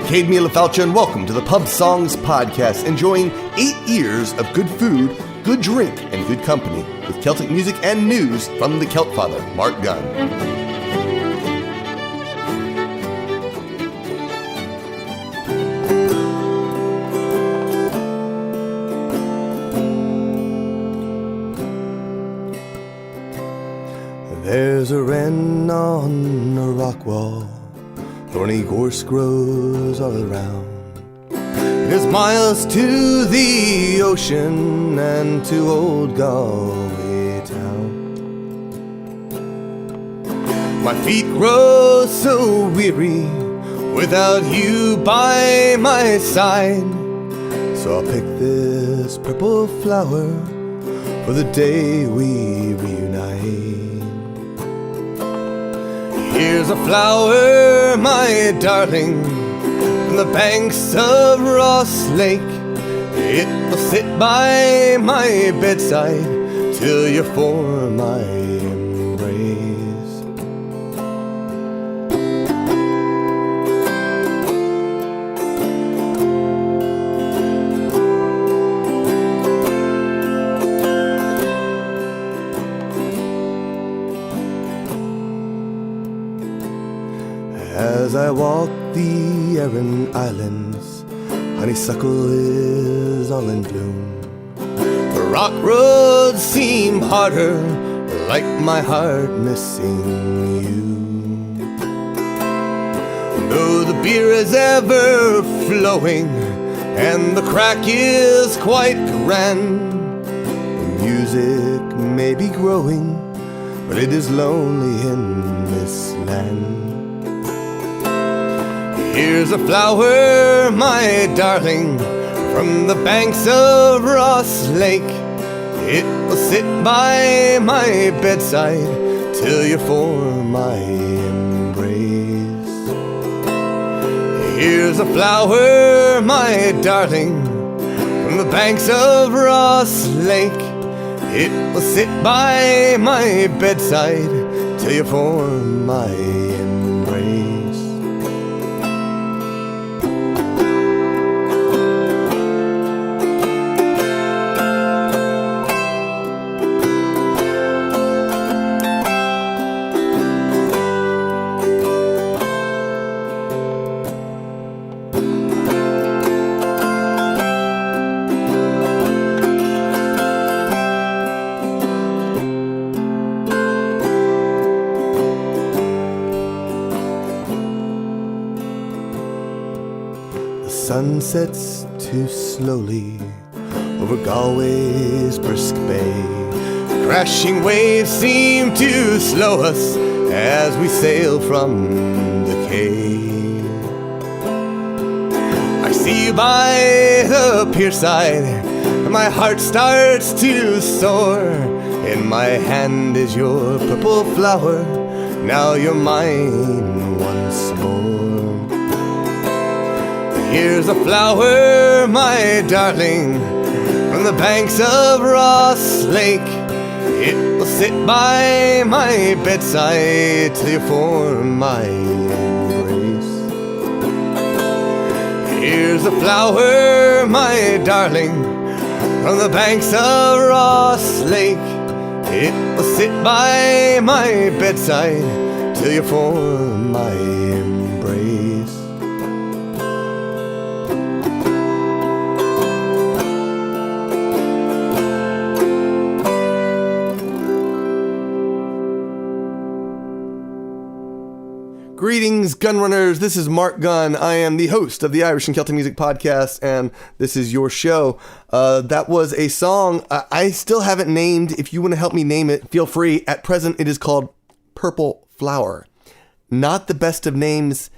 Cade Falcha, and welcome to the Pub Songs Podcast, enjoying 8 years of good food, good drink, and good company with Celtic music and news from the Celt Father, Mark Gunn. There's a wren on a rock wall, thorny gorse grows all around. There's miles to the ocean and to old Galway town. My feet grow so weary without you by my side, so I'll pick this purple flower for the day we reunite. Here's a flower, my darling, from the banks of Ross Lake. It will sit by my bedside till you're for my embrace. As I walk the Aran Islands, honeysuckle is all in bloom. The rock roads seem harder, like my heart missing you. Though the beer is ever flowing and the crack is quite grand, the music may be growing, but it is lonely in this land. Here's a flower, my darling, from the banks of Ross Lake. It will sit by my bedside till you're for my embrace. Here's a flower, my darling, from the banks of Ross Lake. It will sit by my bedside till you're for my embrace. Sun sets too slowly over Galway's brisk bay. Crashing waves seem to slow us as we sail from the quay. I see you by the pierside, and my heart starts to soar. In my hand is your purple flower, now you're mine once more. Here's a flower, my darling, from the banks of Ross Lake. It will sit by my bedside till you're for my embrace. Here's a flower, my darling, from the banks of Ross Lake. It will sit by my bedside till you're for my embrace. Greetings, Gunrunners. This is Mark Gunn. I am the host of the Irish and Celtic Music Podcast, and this is your show. That was a song I still haven't named. If you want to help me name it, feel free. At present, it is called Purple Flower. Not the best of names,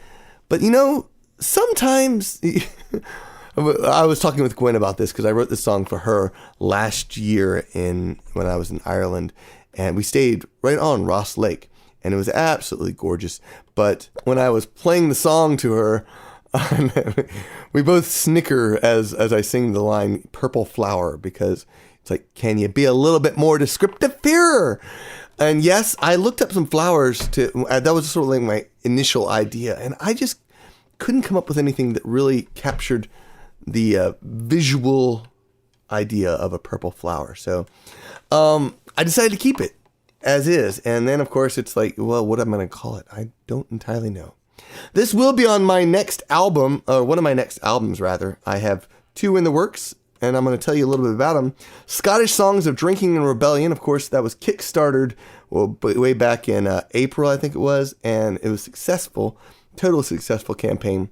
but you know, sometimes... I was talking with Gwen about this because I wrote this song for her last year when I was in Ireland, and we stayed right on Ross Lake. And it was absolutely gorgeous. But when I was playing the song to her, we both snicker as I sing the line "Purple Flower," because it's like, can you be a little bit more descriptive here? And yes, I looked up some flowers that was sort of like my initial idea, and I just couldn't come up with anything that really captured the visual idea of a purple flower. So I decided to keep it as is. And then, of course, it's like, well, what am I going to call it? I don't entirely know. This will be on my next album, or one of my next albums, rather. I have 2 in the works, and I'm going to tell you a little bit about them. Scottish Songs of Drinking and Rebellion. Of course, that was kickstarted way back in April, I think it was, and it was successful, total successful campaign.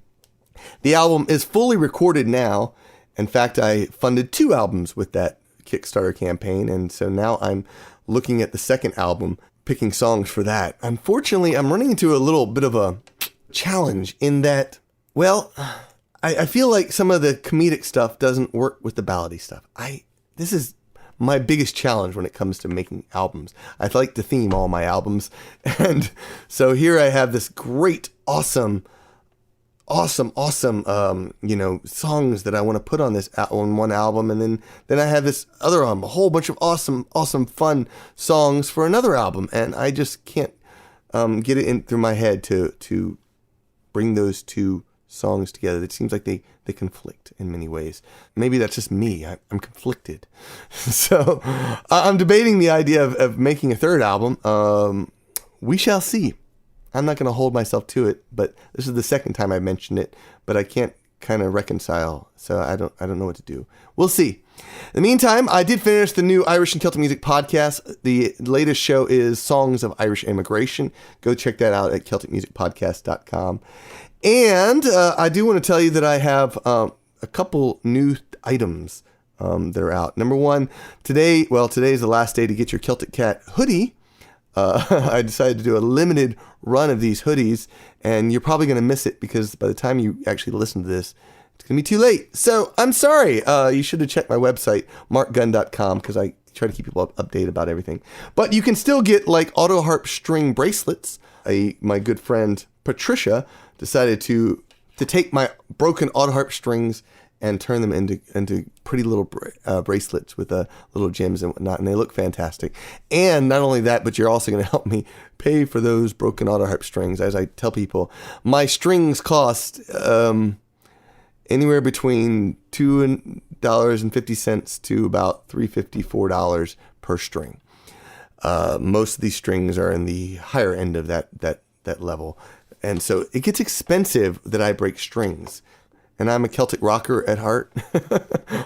The album is fully recorded now. In fact, I funded 2 albums with that Kickstarter campaign, and so now I'm looking at the second album, picking songs for that. Unfortunately, I'm running into a little bit of a challenge in that, well, I feel like some of the comedic stuff doesn't work with the ballady stuff. This is my biggest challenge when it comes to making albums. I like to theme all my albums, and so here I have this great, awesome, songs that I want to put on one album, and then I have this other album, a whole bunch of awesome, fun songs for another album, and I just can't get it in through my head to bring those 2 songs together. It seems like they conflict in many ways. Maybe that's just me. I'm conflicted. So I'm debating the idea of making a third album. We shall see. I'm not going to hold myself to it, but this is the second time I mentioned it, but I can't kind of reconcile, so I don't know what to do. We'll see. In the meantime, I did finish the new Irish and Celtic Music podcast. The latest show is Songs of Irish Immigration. Go check that out at CelticMusicPodcast.com. And I do want to tell you that I have a couple new items that are out. Number one, today is the last day to get your Celtic Cat hoodie. I decided to do a limited run of these hoodies, and you're probably going to miss it because by the time you actually listen to this, it's going to be too late. So I'm sorry. You should have checked my website, markgunn.com, because I try to keep people updated about everything. But you can still get like auto harp string bracelets. My good friend Patricia decided to take my broken auto harp strings and turn them into pretty little bracelets with little gems and whatnot, and they look fantastic. And not only that, but you're also going to help me pay for those broken auto harp strings. As I tell people, my strings cost anywhere between $2.50 to about $3.50, $4 per string. Most of these strings are in the higher end of that level, and so it gets expensive that I break strings. And I'm a Celtic rocker at heart,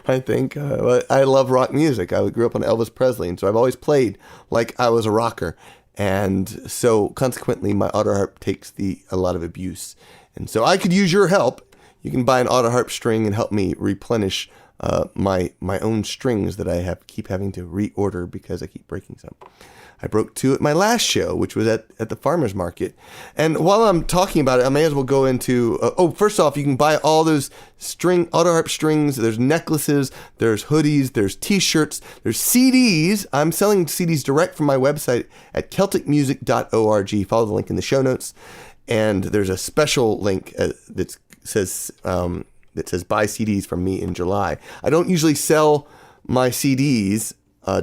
I think. I love rock music. I grew up on Elvis Presley, and so I've always played like I was a rocker. And so consequently, my auto harp takes a lot of abuse. And so I could use your help. You can buy an auto harp string and help me replenish my own strings that I keep having to reorder because I keep breaking some. I broke 2 at my last show, which was at the farmer's market. And while I'm talking about it, I may as well go into... first off, you can buy all those auto harp strings. There's necklaces, there's hoodies, there's t-shirts, there's CDs. I'm selling CDs direct from my website at celticmusic.org. Follow the link in the show notes. And there's a special link that says buy CDs from me in July. I don't usually sell my CDs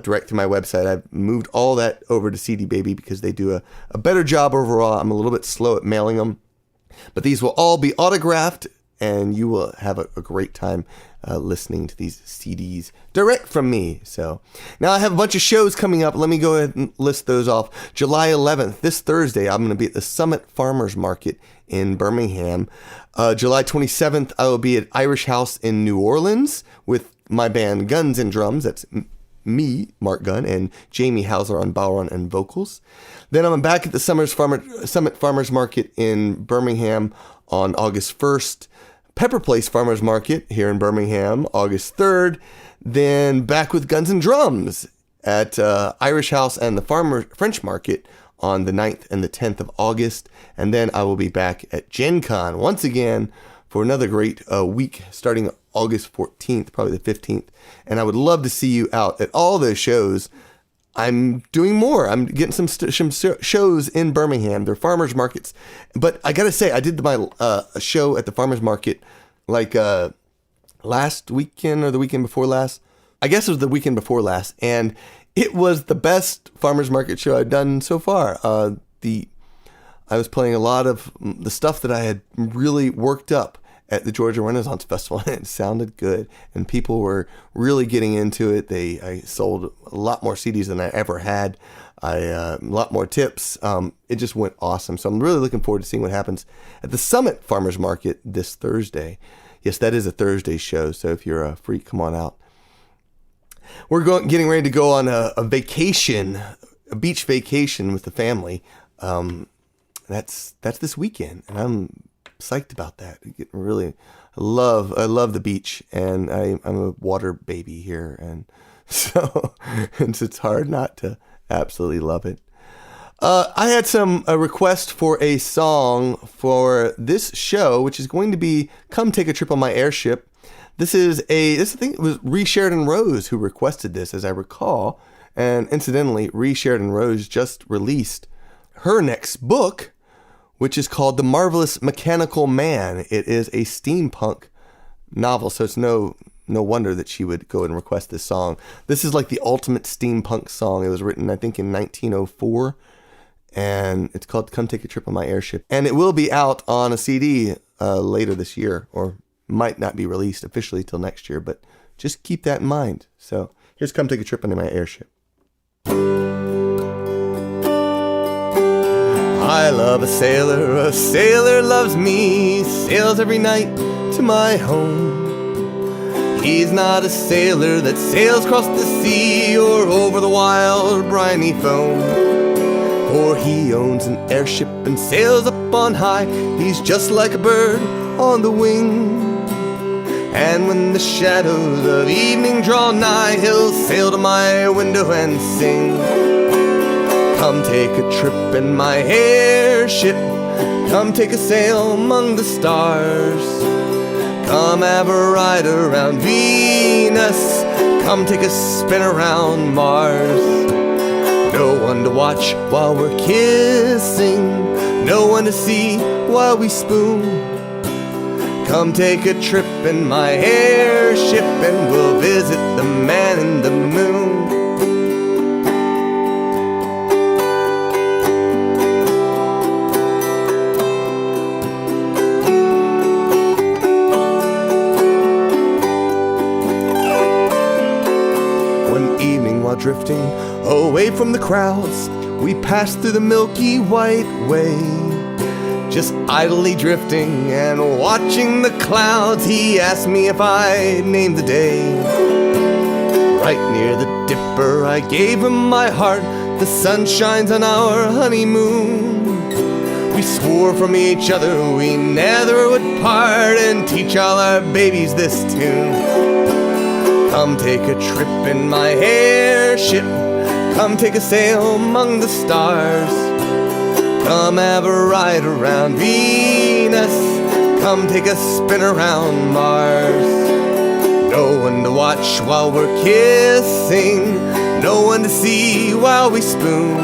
direct to my website. I've moved all that over to CD Baby because they do a better job overall. I'm a little bit slow at mailing them, but these will all be autographed, and you will have a great time listening to these CDs direct from me. So now I have a bunch of shows coming up. Let me go ahead and list those off. July 11th, this Thursday, I'm going to be at the Summit Farmers Market in Birmingham. July 27th, I will be at Irish House in New Orleans with my band Guns and Drums. That's me, Mark Gunn, and Jamie Hauser on bowron and vocals. Then I'm back at the Summit Farmers Market in Birmingham on August 1st. Pepper Place Farmers Market here in Birmingham, August 3rd. Then back with Guns and Drums at Irish House and the French Market on the 9th and the 10th of August. And then I will be back at Gen Con once again for another great week starting August 14th, probably the 15th. And I would love to see you out at all those shows. I'm doing more. I'm getting some shows in Birmingham. They're farmers markets. But I got to say, I did my show at the farmers market like last weekend or the weekend before last. I guess it was the weekend before last. And it was the best farmers market show I've done so far. I was playing a lot of the stuff that I had really worked up at the Georgia Renaissance Festival, and it sounded good, and people were really getting into it. I sold a lot more CDs than I ever had. A lot more tips. It just went awesome. So I'm really looking forward to seeing what happens at the Summit Farmers Market this Thursday. Yes, that is a Thursday show, so if you're a freak, come on out. We're getting ready to go on a vacation, a beach vacation with the family. That's this weekend, and I'm psyched about that. I love the beach, and I'm a water baby here, and so it's hard not to absolutely love it. I had a request for a song for this show, which is going to be "Come Take a Trip on My Airship." I think it was Rie Sheridan Rose who requested this, as I recall. And incidentally, Rie Sheridan Rose just released her next book, which is called The Marvelous Mechanical Man. It is a steampunk novel, so it's no wonder that she would go and request this song. This is like the ultimate steampunk song. It was written, I think, in 1904, and it's called Come Take a Trip on My Airship. And it will be out on a CD later this year, or might not be released officially till next year, but just keep that in mind. So here's Come Take a Trip on My Airship. I love a sailor loves me, sails every night to my home. He's not a sailor that sails across the sea or over the wild briny foam. For he owns an airship and sails up on high. He's just like a bird on the wing. And when the shadows of evening draw nigh, he'll sail to my window and sing. Come take a trip in my airship. Come take a sail among the stars. Come have a ride around Venus. Come take a spin around Mars. No one to watch while we're kissing. No one to see while we spoon. Come take a trip in my airship and we'll visit the man in the moon. One evening while drifting away from the crowds, we passed through the milky white way. Just idly drifting and watching the clouds, he asked me if I'd name the day. Right near the dipper I gave him my heart. The sun shines on our honeymoon. We swore from each other we never would part, and teach all our babies this tune. Come take a trip in my airship. Come take a sail among the stars. Come have a ride around Venus. Come take a spin around Mars. No one to watch while we're kissing. No one to see while we spoon.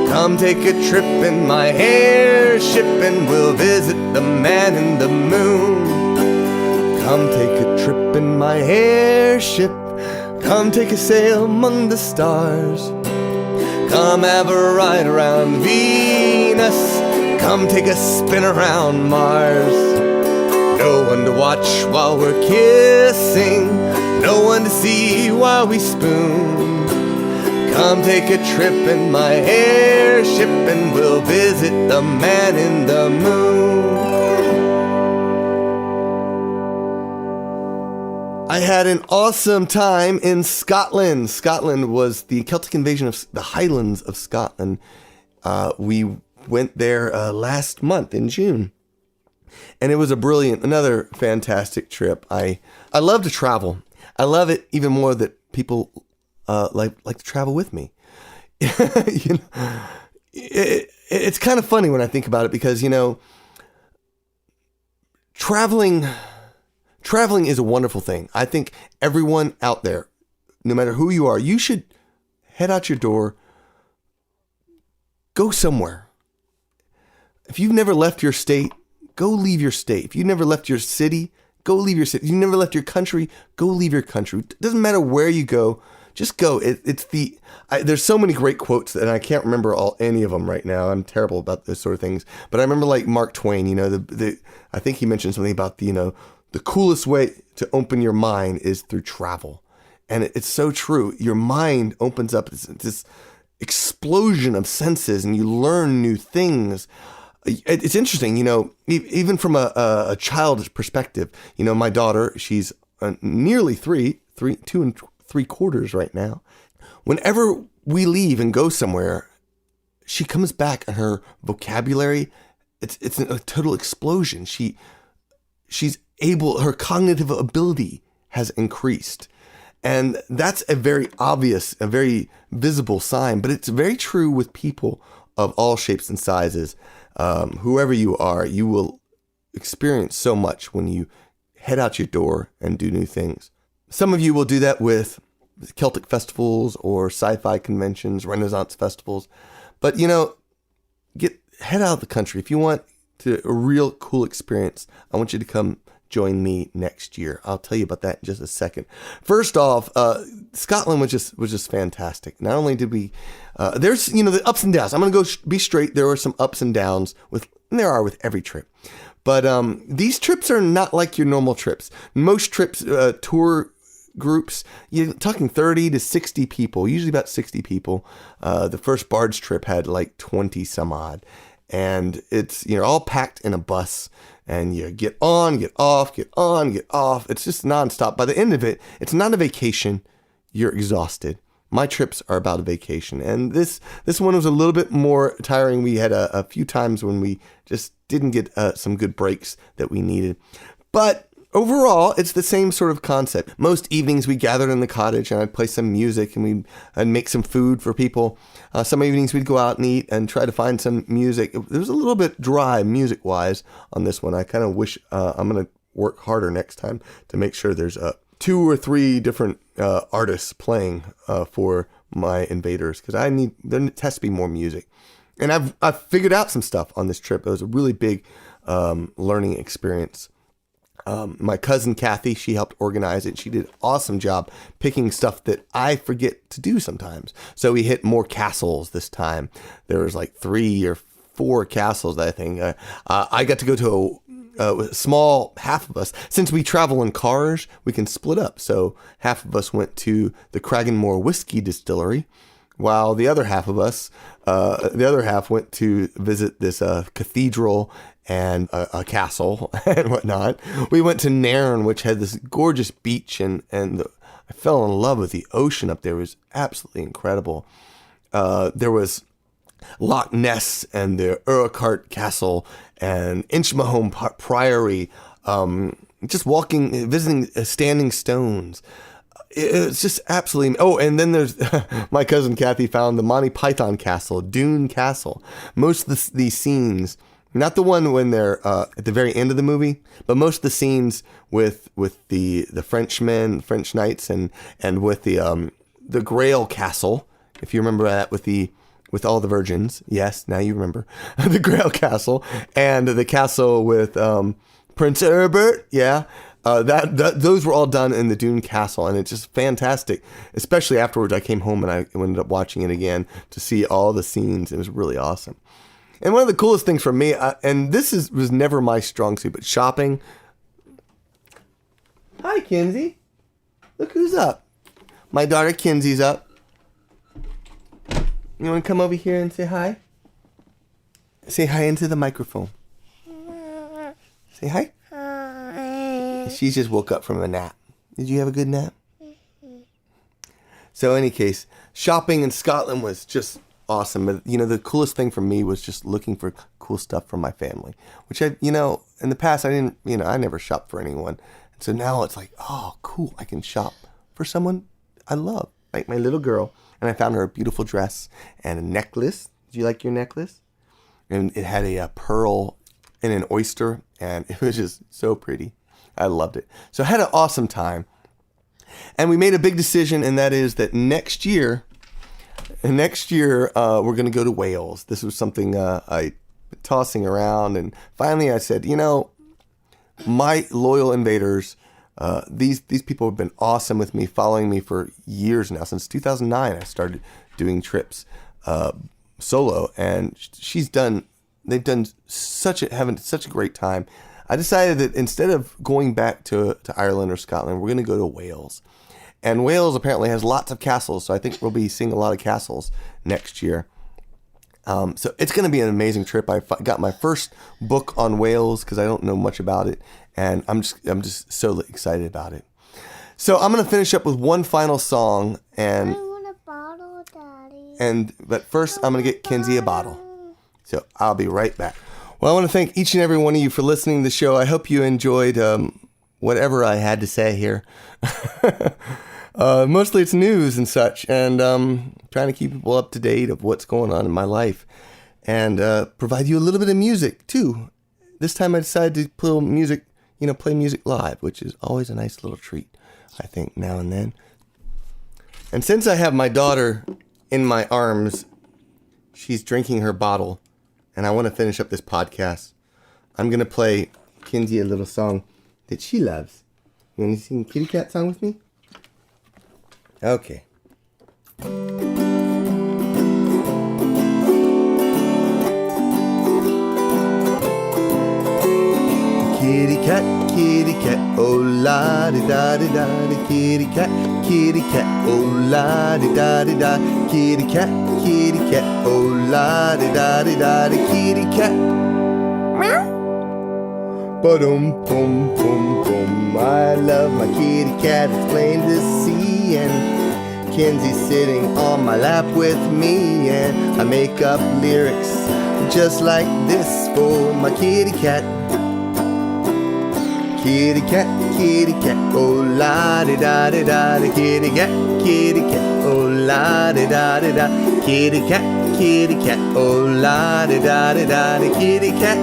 Come take a trip in my airship and we'll visit the man in the moon. Come take a trip in my airship. Come take a sail among the stars. Come have a ride around Venus. Come take a spin around Mars. No one to watch while we're kissing. No one to see while we spoon. Come take a trip in my airship and we'll visit the man in the moon. I had an awesome time in Scotland. Scotland was the Celtic invasion of the Highlands of Scotland. We went there last month in June. And it was another fantastic trip. I love to travel. I love it even more that people like to travel with me. It's kind of funny when I think about it because, traveling is a wonderful thing. I think everyone out there, no matter who you are, you should head out your door, go somewhere. If you've never left your state, go leave your state. If you've never left your city, go leave your city. If you've never left your country, go leave your country. It doesn't matter where you go, just go. There's so many great quotes, and I can't remember any of them right now. I'm terrible about those sort of things. But I remember like Mark Twain, I think he mentioned something about the coolest way to open your mind is through travel. And it's so true. Your mind opens up this explosion of senses, and you learn new things. It's interesting, even from a child's perspective. My daughter, she's nearly 2 3/4 right now. Whenever we leave and go somewhere, she comes back and her vocabulary, it's a total explosion. Her cognitive ability has increased. And that's a very obvious, a very visible sign, but it's very true with people of all shapes and sizes. Whoever you are, you will experience so much when you head out your door and do new things. Some of you will do that with Celtic festivals or sci-fi conventions, Renaissance festivals. But, head out of the country. If you want a real cool experience, I want you to come join me next year. I'll tell you about that in just a second. First off, Scotland was just fantastic. Not only did we, there's the ups and downs. I'm gonna be straight. There were some ups and downs and there are with every trip, but these trips are not like your normal trips. Most trips, tour groups, you're talking 30 to 60 people. Usually about 60 people. The first barge trip had like 20 some odd, and it's all packed in a bus. And you get on, get off, get on, get off. It's just nonstop. By the end of it, it's not a vacation. You're exhausted. My trips are about a vacation. And this one was a little bit more tiring. We had a few times when we just didn't get some good breaks that we needed. But overall, it's the same sort of concept. Most evenings we gathered in the cottage and I'd play some music and I'd make some food for people. Some evenings we'd go out and eat and try to find some music. It was a little bit dry music-wise on this one. I kind of wish I'm going to work harder next time to make sure there's 2 or 3 different artists playing for my invaders, because there has to be more music. And I've figured out some stuff on this trip. It was a really big learning experience. My cousin Kathy, she helped organize it. She did an awesome job picking stuff that I forget to do sometimes. So we hit more castles this time. There was like 3 or 4 castles, I think. I got to go to a small, half of us. Since we travel in cars, we can split up. So half of us went to the Cragganmore whiskey distillery, while the other half of us, went to visit this cathedral and a castle and whatnot. We went to Nairn, which had this gorgeous beach, and I fell in love with the ocean up there. It was absolutely incredible. There was Loch Ness and the Uruqhart castle and Inchamhome Priory. Just visiting Standing Stones. It's just absolutely. Oh, and then there's my cousin Kathy found the Monty Python castle, Duone Castle. Most of these scenes, not the one when they're at the very end of the movie, but most of the scenes with the Frenchmen, French knights, and with the Grail Castle, if you remember that, with all the virgins. Yes, now you remember the Grail Castle, and the castle with Prince Herbert. Yeah. Those were all done in the Duone Castle, and it's just fantastic. Especially afterwards, I came home and I ended up watching it again to see all the scenes. It was really awesome. And one of the coolest things for me, and this was never my strong suit, but shopping. Hi, Kinsey. Look who's up. My daughter Kinsey's up. You want to come over here and say hi? Say hi into the microphone. Say hi. She just woke up from a nap. Did you have a good nap? So in any case, shopping in Scotland was just awesome. But, the coolest thing for me was just looking for cool stuff for my family, which in the past, I never shopped for anyone. And so now it's like, oh, cool. I can shop for someone I love, like my little girl. And I found her a beautiful dress and a necklace. Did you like your necklace? And it had a pearl and an oyster, and it was just so pretty. I loved it. So I had an awesome time. And we made a big decision, and that is that next year, we're going to go to Wales. This was something I tossing around, and finally I said, my loyal invaders, These people have been awesome with me, following me for years now. Since 2009, I started doing trips solo, and they've done having such a great time. I decided that instead of going back to Ireland or Scotland, we're going to go to Wales. And Wales apparently has lots of castles, so I think we'll be seeing a lot of castles next year. So it's going to be an amazing trip. I got my first book on Wales because I don't know much about it, and I'm just so excited about it. So I'm going to finish up with one final song, I want a bottle, Daddy. But first I'm going to get Kinsey a bottle. So I'll be right back. Well, I want to thank each and every one of you for listening to the show. I hope you enjoyed whatever I had to say here. Mostly it's news and such, and trying to keep people up to date of what's going on in my life, and provide you a little bit of music too. This time I decided to play music live, which is always a nice little treat, I think, now and then. And since I have my daughter in my arms, she's drinking her bottle, and I want to finish up this podcast. I'm going to play Kinsey a little song that she loves. You want to sing a kitty cat song with me? Okay. Kitty cat, oh la di da di da di. Kitty cat, oh la di da di da. Kitty cat, oh la di da di da di. Kitty cat. Ba-dum, boom, boom, boom. I love my kitty cat, it's plain to see. And Kinsey's sitting on my lap with me. And I make up lyrics just like this for my kitty cat. Kitty cat, oh la di da di da di. Kitty cat, oh la di da di da. Kitty cat, oh la di da di da di. Kitty cat.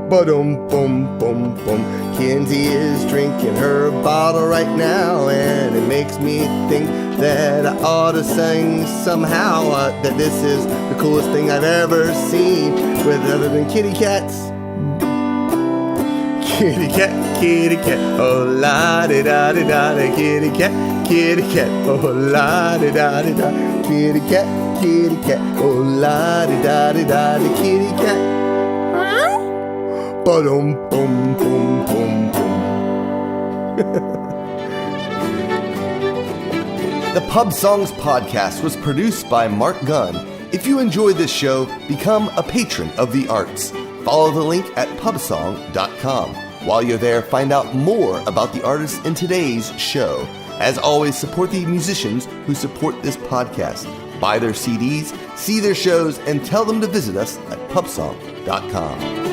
Ba-dum, boom, boom, boom. Kinsey is drinking her bottle right now, and it makes me think that I ought to sing somehow that this is the coolest thing I've ever seen, with other than kitty cats. Kitty cat, oh la di da di da di. Kitty cat, oh la di da di da. Kitty cat, oh la di da di da di. Kitty cat. Ba-dum, boom, boom, boom, boom. The Pub Songs Podcast was produced by Mark Gunn. If you enjoyed this show, become a patron of the arts. Follow the link at pubsong.com. While you're there, find out more about the artists in today's show. As always, support the musicians who support this podcast. Buy their CDs, see their shows, and tell them to visit us at pubsong.com.